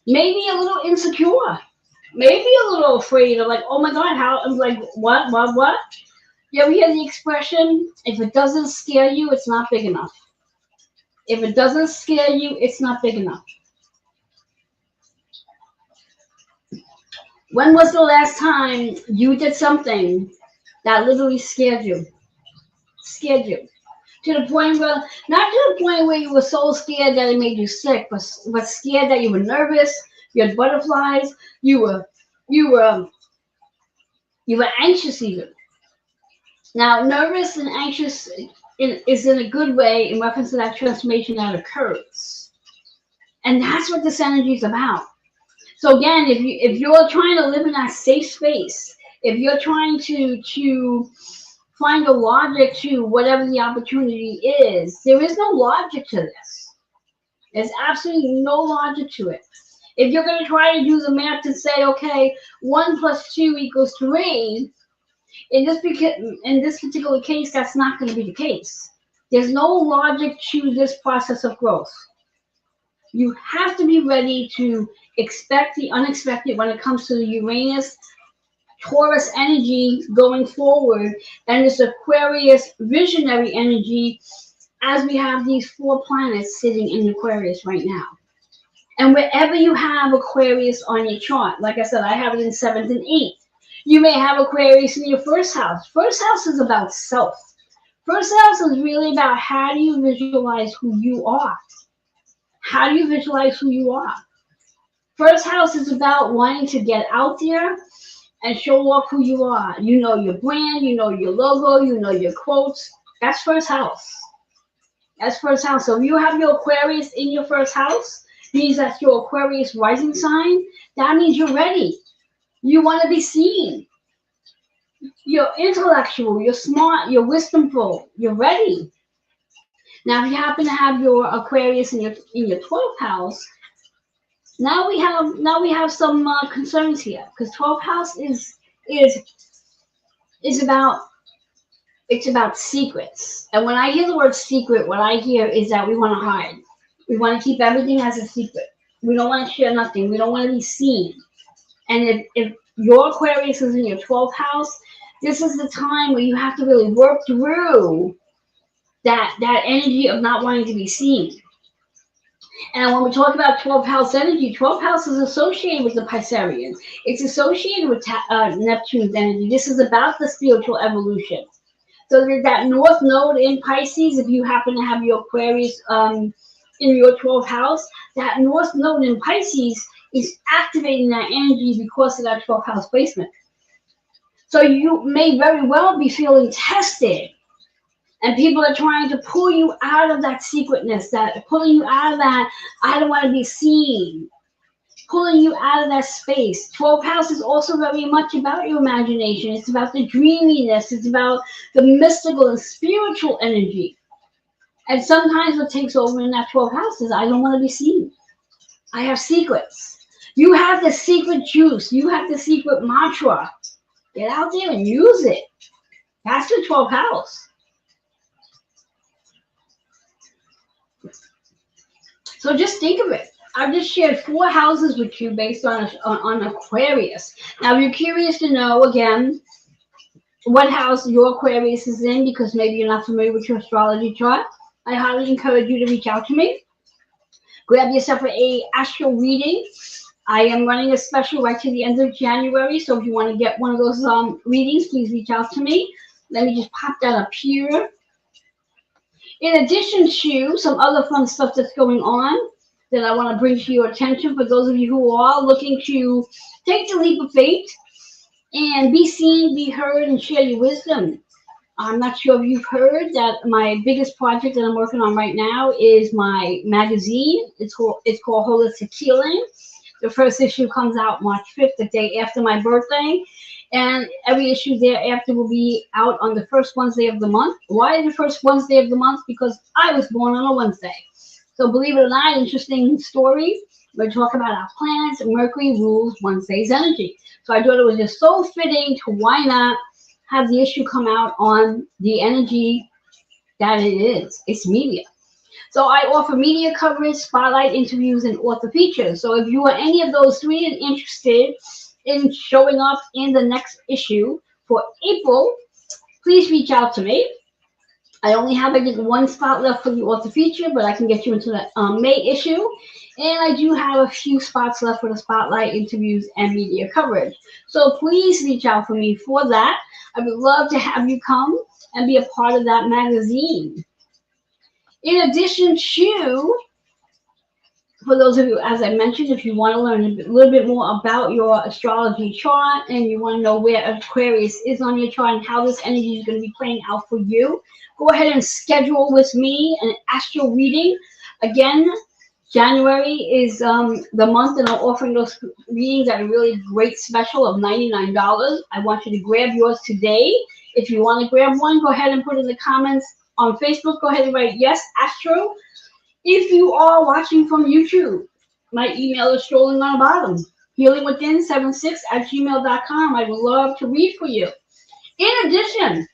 maybe a little insecure. Maybe a little afraid of like, oh my God, how? I'm like, what? You ever hear the expression, if it doesn't scare you, it's not big enough. If it doesn't scare you, it's not big enough. When was the last time you did something that literally scared you? Scared you. To the point where, not to the point where you were so scared that it made you sick, but scared that you were nervous, you had butterflies, you were anxious even. Now, nervous and anxious is in a good way in reference to that transformation that occurs. And that's what this energy is about. So again, if you're trying to live in that safe space, if you're trying to find a logic to whatever the opportunity is, there is no logic to this. There's absolutely no logic to it. If you're going to try to do the math and say, okay, 1 + 2 = 3, in this particular case, that's not going to be the case. There's no logic to this process of growth. You have to be ready to expect the unexpected when it comes to the Uranus, Taurus energy going forward, and this Aquarius visionary energy as we have these 4 planets sitting in Aquarius right now. And wherever you have Aquarius on your chart, like I said, I have it in 7th and 8th. You may have Aquarius in your 1st house. 1st house is about self. First house is really about how do you visualize who you are? How do you visualize who you are? First house is about wanting to get out there and show off who you are. You know your brand, you know your logo, you know your quotes. That's first house. That's first house. So if you have your Aquarius in your first house, means that's your Aquarius rising sign. That means you're ready. You want to be seen. You're intellectual, you're smart, you're wisdomful, you're ready. Now, if you happen to have your Aquarius in your 12th house, now we have some concerns here because 12th house is is about it's about secrets. And when I hear the word secret, what I hear is that we want to hide. We want to keep everything as a secret. We don't want to share nothing. We don't want to be seen. And if your Aquarius is in your 12th house, this is the time where you have to really work through that energy of not wanting to be seen. And when we talk about 12th house energy, 12th house is associated with the Piscean. It's associated with Neptune's energy. This is about the spiritual evolution. So there's that North Node in Pisces, if you happen to have your Aquarius in your 12th house, that North Node in Pisces is activating that energy because of that 12th house placement. So you may very well be feeling tested. And people are trying to pull you out of that secretness, that pulling you out of that, I don't want to be seen, pulling you out of that space. 12th house is also very much about your imagination. It's about the dreaminess. It's about the mystical and spiritual energy. And sometimes what takes over in that 12th house is I don't want to be seen. I have secrets. You have the secret juice. You have the secret mantra. Get out there and use it. That's the 12th house. So just think of it. I've just shared 4 houses with you based on Aquarius. Now, if you're curious to know, again, what house your Aquarius is in, because maybe you're not familiar with your astrology chart, I highly encourage you to reach out to me. Grab yourself a astral reading. I am running a special right to the end of January, so if you want to get one of those readings, please reach out to me. Let me just pop that up here. In addition to some other fun stuff that's going on that I want to bring to your attention for those of you who are looking to take the leap of faith and be seen, be heard, and share your wisdom. I'm not sure if you've heard that my biggest project that I'm working on right now is my magazine. It's called Holistic Healing. The first issue comes out March 5th, the day after my birthday. And every issue thereafter will be out on the first Wednesday of the month. Why the first Wednesday of the month? Because I was born on a Wednesday. So believe it or not, interesting story. We're talking about our planets. Mercury rules Wednesday's energy. So I thought it was just so fitting to why not have the issue come out on the energy that it is. It's media. So I offer media coverage, spotlight interviews, and author features. So if you are any of those three and interested in showing up in the next issue for April, please reach out to me. I only have, I think, 1 spot left for the author feature, but I can get you into the May issue. And I do have a few spots left for the spotlight interviews and media coverage. So please reach out for me for that. I would love to have you come and be a part of that magazine. In addition to, for those of you, as I mentioned, if you want to learn a little bit more about your astrology chart and you want to know where Aquarius is on your chart and how this energy is going to be playing out for you, go ahead and schedule with me an astral reading. Again, January is the month, and I'm offering those readings at a really great special of $99. I want you to grab yours today. If you want to grab one, go ahead and put in the comments on Facebook. Go ahead and write yes, Astro. If you are watching from YouTube, my email is scrolling on the bottom. healingwithin76@gmail.com. I would love to read for you. In addition,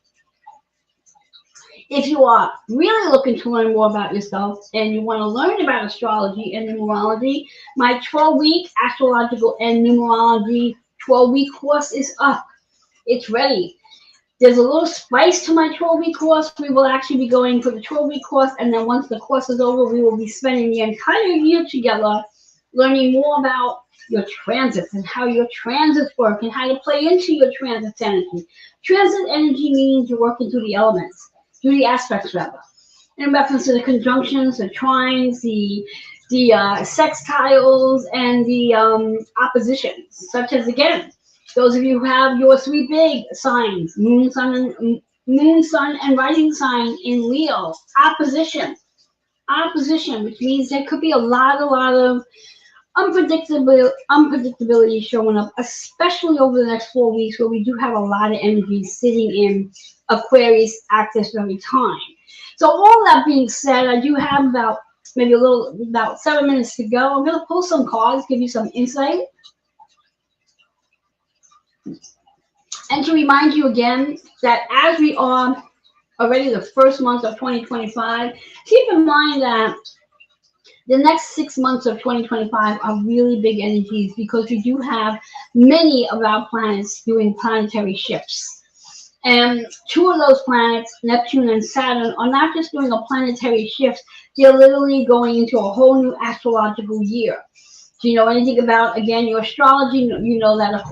if you are really looking to learn more about yourself and you want to learn about astrology and numerology, my 12-week astrological and numerology 12-week course is up. It's ready. There's a little spice to my 12-week course. We will actually be going for the 12-week course, and then once the course is over, we will be spending the entire year together learning more about your transits and how your transits work and how to play into your transit energy. Transit energy means you're working through the elements. do the aspects rather, in reference to the conjunctions, the trines, the sextiles, and the oppositions, such as, again, those of you who have your three big signs, moon, sun, and rising sign in Leo, opposition, which means there could be a lot of unpredictability showing up, especially over the next 4 weeks, where we do have a lot of energy sitting in Aquarius at this very time. So all that being said, I do have about 7 minutes to go. I'm going to pull some cards, give you some insight. And to remind you again that as we are already the first month of 2025, keep in mind that the next 6 months of 2025 are really big energies, because we do have many of our planets doing planetary shifts. And two of those planets, Neptune and Saturn, are not just doing a planetary shift, they're literally going into a whole new astrological year. Do you know anything about, again, your astrology? You know that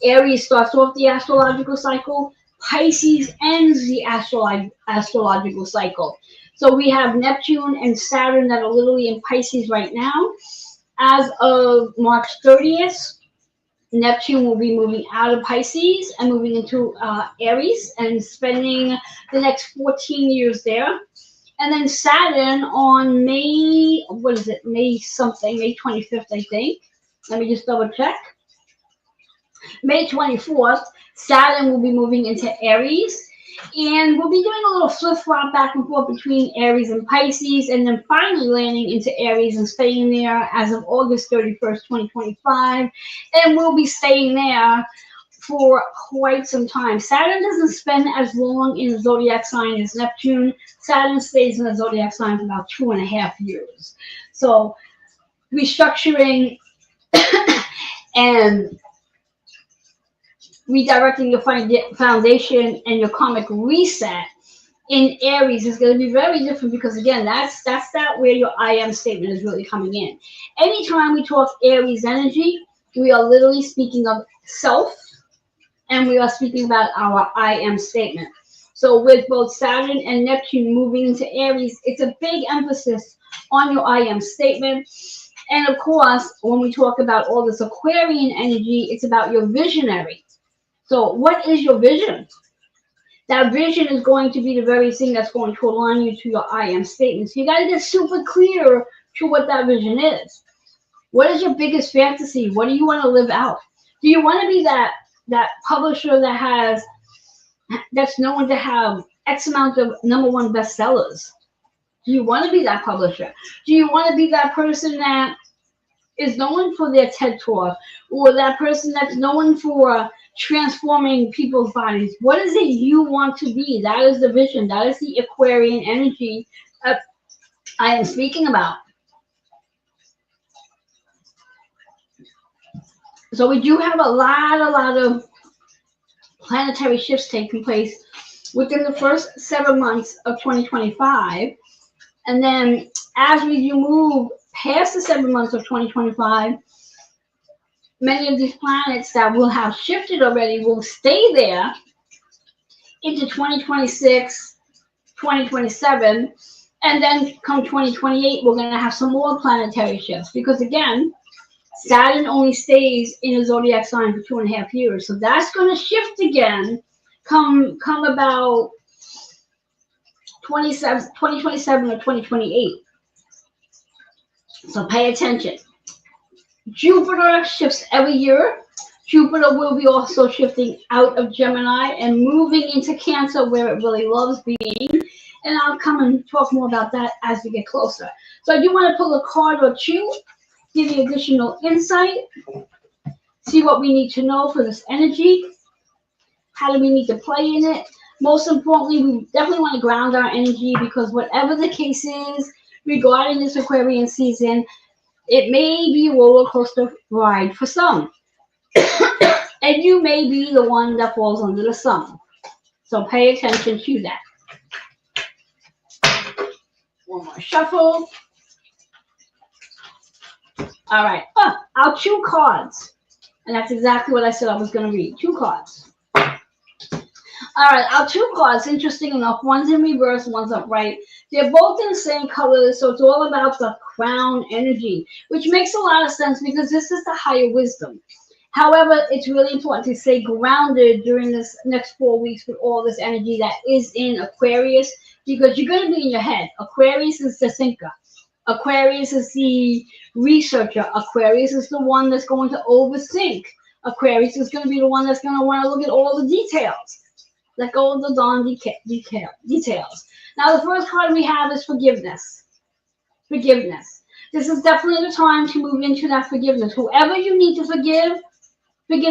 Aries starts off the astrological cycle, Pisces ends the astrological cycle. So we have Neptune and Saturn that are literally in Pisces right now. As of March 30th, Neptune will be moving out of Pisces and moving into Aries and spending the next 14 years there. And then Saturn on May 25th, I think. Let me just double check. May 24th, Saturn will be moving into Aries. And we'll be doing a little flip-flop back and forth between Aries and Pisces, and then finally landing into Aries and staying there as of August 31st, 2025. And we'll be staying there for quite some time. Saturn doesn't spend as long in the zodiac sign as Neptune. Saturn stays in the zodiac sign for about 2.5 years. So restructuring and redirecting your foundation and your karmic reset in Aries is going to be very different, because again, that's where your I am statement is really coming in. Anytime we talk Aries energy, we are literally speaking of self, and we are speaking about our I am statement. So with both Saturn and Neptune moving into Aries, it's a big emphasis on your I am statement. And of course, when we talk about all this Aquarian energy, it's about your visionary. So what is your vision? That vision is going to be the very thing that's going to align you to your I am statement. So you got to get super clear to what that vision is. What is your biggest fantasy? What do you want to live out? Do you want to be that publisher that's known to have X amount of #1 bestsellers? Do you want to be that publisher? Do you want to be that person that is known for their TED Talk, or that person that's known for transforming people's bodies? What is it you want to be? That is the vision. That is the Aquarian energy I am speaking about. So we do have a lot of planetary shifts taking place within the first 7 months of 2025. And then as we do move past the 7 months of 2025, many of these planets that will have shifted already will stay there into 2026, 2027, and then come 2028, we're going to have some more planetary shifts, because again, Saturn only stays in a zodiac sign for 2.5 years. So that's going to shift again come about 2027 or 2028. So pay attention. Jupiter shifts every year. Jupiter will be also shifting out of Gemini and moving into Cancer, where it really loves being. And I'll come and talk more about that as we get closer. So I do want to pull a card or two, give you additional insight, see what we need to know for this energy. How do we need to play in it? Most importantly, we definitely want to ground our energy, because whatever the case is regarding this Aquarian season, it may be a roller coaster ride for some. And you may be the one that falls under the sun. So pay attention to that. One more shuffle. All right. Our 2 cards. And that's exactly what I said I was going to read. 2 cards. All right, our two cards, interesting enough, one's in reverse, one's upright. They're both in the same color, so it's all about the crown energy, which makes a lot of sense because this is the higher wisdom. However, it's really important to stay grounded during this next 4 weeks with all this energy that is in Aquarius because you're going to be in your head. Aquarius is the thinker. Aquarius is the researcher. Aquarius is the one that's going to overthink. Aquarius is going to be the one that's going to want to look at all the details. Let go of the darn details. Now, the first card we have is forgiveness. Forgiveness. This is definitely the time to move into that forgiveness. Whoever you need to forgive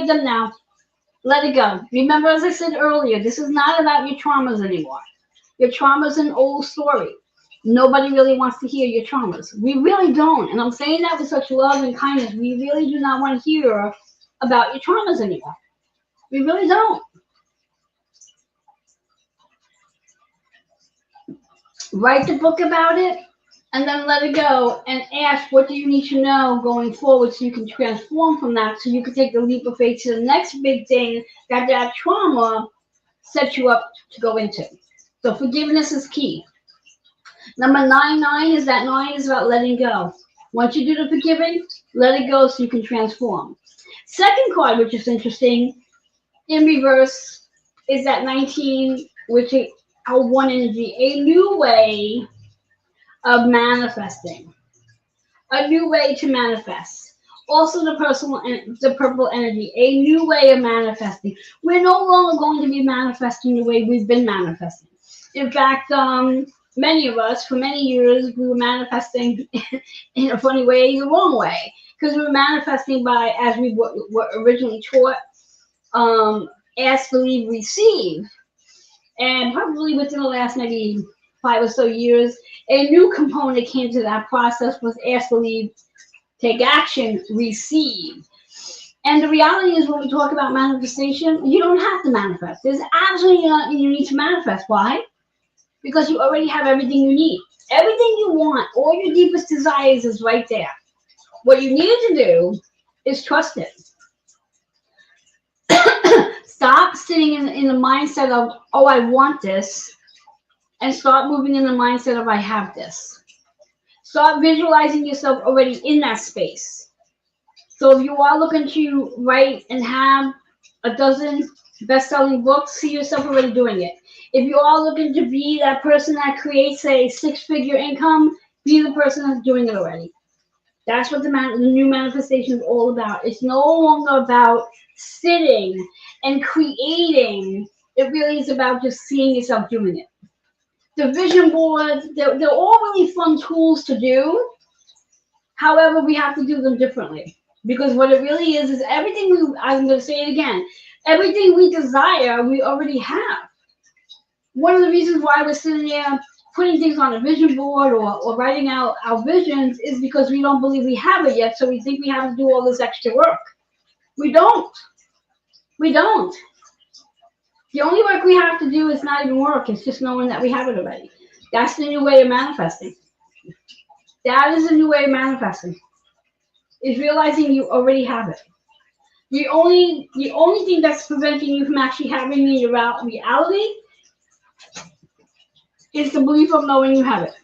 them now. Let it go. Remember, as I said earlier, this is not about your traumas anymore. Your trauma's an old story. Nobody really wants to hear your traumas. We really don't. And I'm saying that with such love and kindness. We really do not want to hear about your traumas anymore. We really don't. Write the book about it and then let it go and ask what do you need to know going forward so you can transform from that so you can take the leap of faith to the next big thing that trauma sets you up to go into. So forgiveness is key. Number 9 is that 9 is about letting go. Once you do the forgiving, let it go so you can transform. Second card, which is interesting, in reverse, is that 19, which is our one energy, a new way of manifesting, a new way to manifest. Also, the purple energy, a new way of manifesting. We're no longer going to be manifesting the way we've been manifesting. In fact, many of us, for many years, we were manifesting in a funny way, the wrong way, because we were manifesting by, as we were originally taught, ask, believe, receive. And probably within the last maybe 5 or so years, a new component came to that process was ask, believe, take action, receive. And the reality is when we talk about manifestation, you don't have to manifest. There's absolutely nothing you need to manifest. Why? Because you already have everything you need. Everything you want, all your deepest desires is right there. What you need to do is trust it. Stop sitting in the mindset of, oh, I want this, and start moving in the mindset of, I have this. Start visualizing yourself already in that space. So if you are looking to write and have a dozen best-selling books, see yourself already doing it. If you are looking to be that person that creates a 6-figure income, be the person that's doing it already. That's what the new manifestation is all about. It's no longer about sitting and creating. It really is about just seeing yourself doing it. The vision boards, they're all really fun tools to do. However, we have to do them differently. Because what it really is everything I'm going to say it again, everything we desire, we already have. One of the reasons why we're sitting there putting things on a vision board or writing out our visions is because we don't believe we have it yet, so we think we have to do all this extra work. We don't. We don't. The only work we have to do is not even work. It's just knowing that we have it already. That's the new way of manifesting. That is a new way of manifesting. Is realizing you already have it. The only thing that's preventing you from actually having it in your reality is the belief of knowing you have it.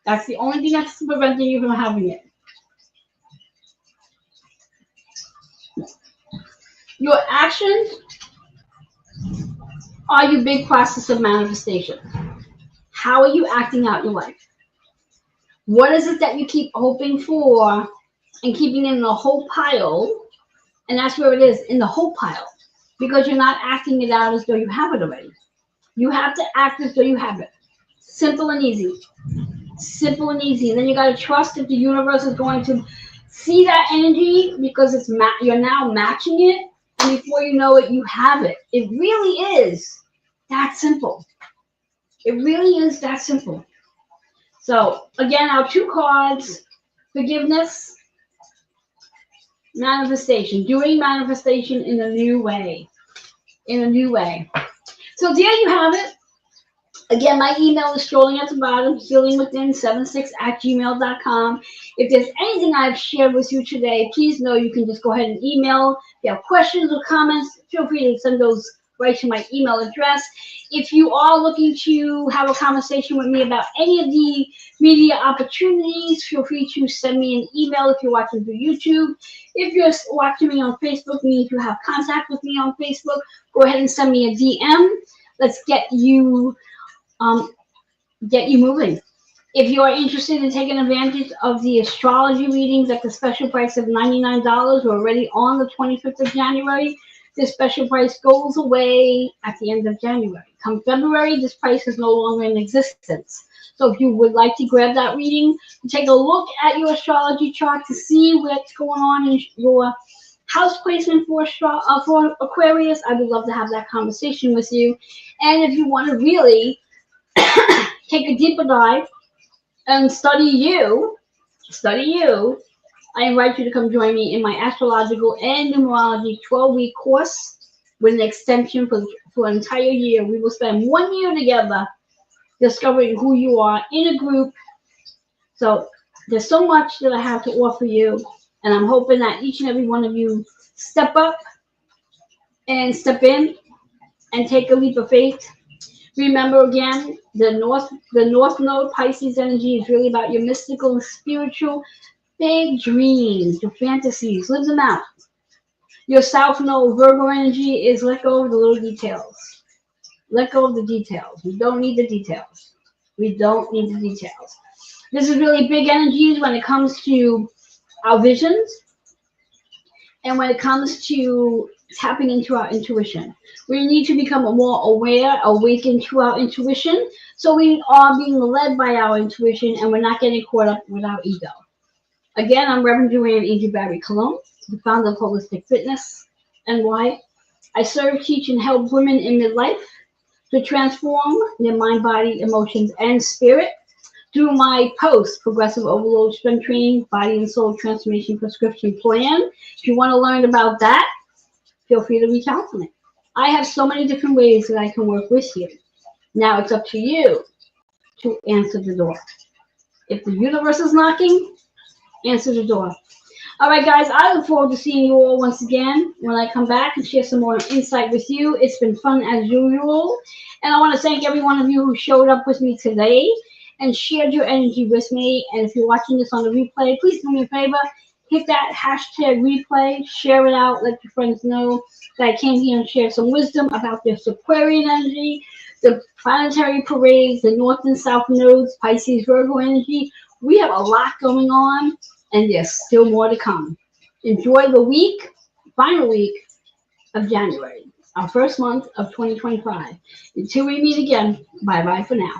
That's the only thing that's preventing you from having it. Your actions are your big process of manifestation. How are you acting out your life? What is it that you keep hoping for and keeping in the whole pile? And that's where it is, in the whole pile. Because you're not acting it out as though you have it already. You have to act as though you have it. Simple and easy. Simple and easy. And then you got to trust that the universe is going to see that energy because you're now matching it. And before you know it, you have it. It really is that simple. It really is that simple. So, again, our two cards, forgiveness, manifestation. Doing manifestation in a new way. In a new way. So there you have it. Again, my email is scrolling at the bottom, healingwithin76@gmail.com. If there's anything I've shared with you today, please know you can just go ahead and email. If you have questions or comments, feel free to send those right to my email address. If you are looking to have a conversation with me about any of the media opportunities, feel free to send me an email if you're watching through YouTube. If you're watching me on Facebook, meaning you have contact with me on Facebook, go ahead and send me a DM. Let's get you moving. If you are interested in taking advantage of the astrology readings at the special price of $99, we're already on the 25th of January. This special price goes away at the end of January. Come February, this price is no longer in existence. So if you would like to grab that reading, take a look at your astrology chart to see what's going on in your house placement for Aquarius, I would love to have that conversation with you. And if you want to really take a deeper dive and study you, I invite you to come join me in my astrological and numerology 12-week course with an extension for an entire year. We will spend 1 year together discovering who you are in a group. So there's so much that I have to offer you, and I'm hoping that each and every one of you step up and step in and take a leap of faith. Remember again, the North Node Pisces energy is really about your mystical and spiritual big dreams, your fantasies. Live them out. Your South Node Virgo energy is let go of the little details. Let go of the details. We don't need the details. We don't need the details. This is really big energies when it comes to our visions and when it comes to tapping into our intuition. We need to become more aware, awakened to our intuition, so we are being led by our intuition and we're not getting caught up with our ego. Again, I'm Reverend Joanne Angel Barry Cologne, the founder of Holistic Fitness, and why I serve, teach, and help women in midlife to transform their mind, body, emotions, and spirit through my post-progressive overload strength training, body and soul transformation prescription plan. If you want to learn about that, feel free to reach out to me. I have so many different ways that I can work with you. Now it's up to you to answer the door. If the universe is knocking, answer the door. All right, guys, I look forward to seeing you all once again when I come back and share some more insight with you. It's been fun as usual. And I want to thank every one of you who showed up with me today and shared your energy with me. And if you're watching this on the replay, please do me a favor. Hit that hashtag replay, share it out, let your friends know that I came here and shared some wisdom about this Aquarian energy, the planetary parades, the North and South nodes, Pisces, Virgo energy. We have a lot going on, and there's still more to come. Enjoy the final week of January, our first month of 2025. Until we meet again, bye-bye for now.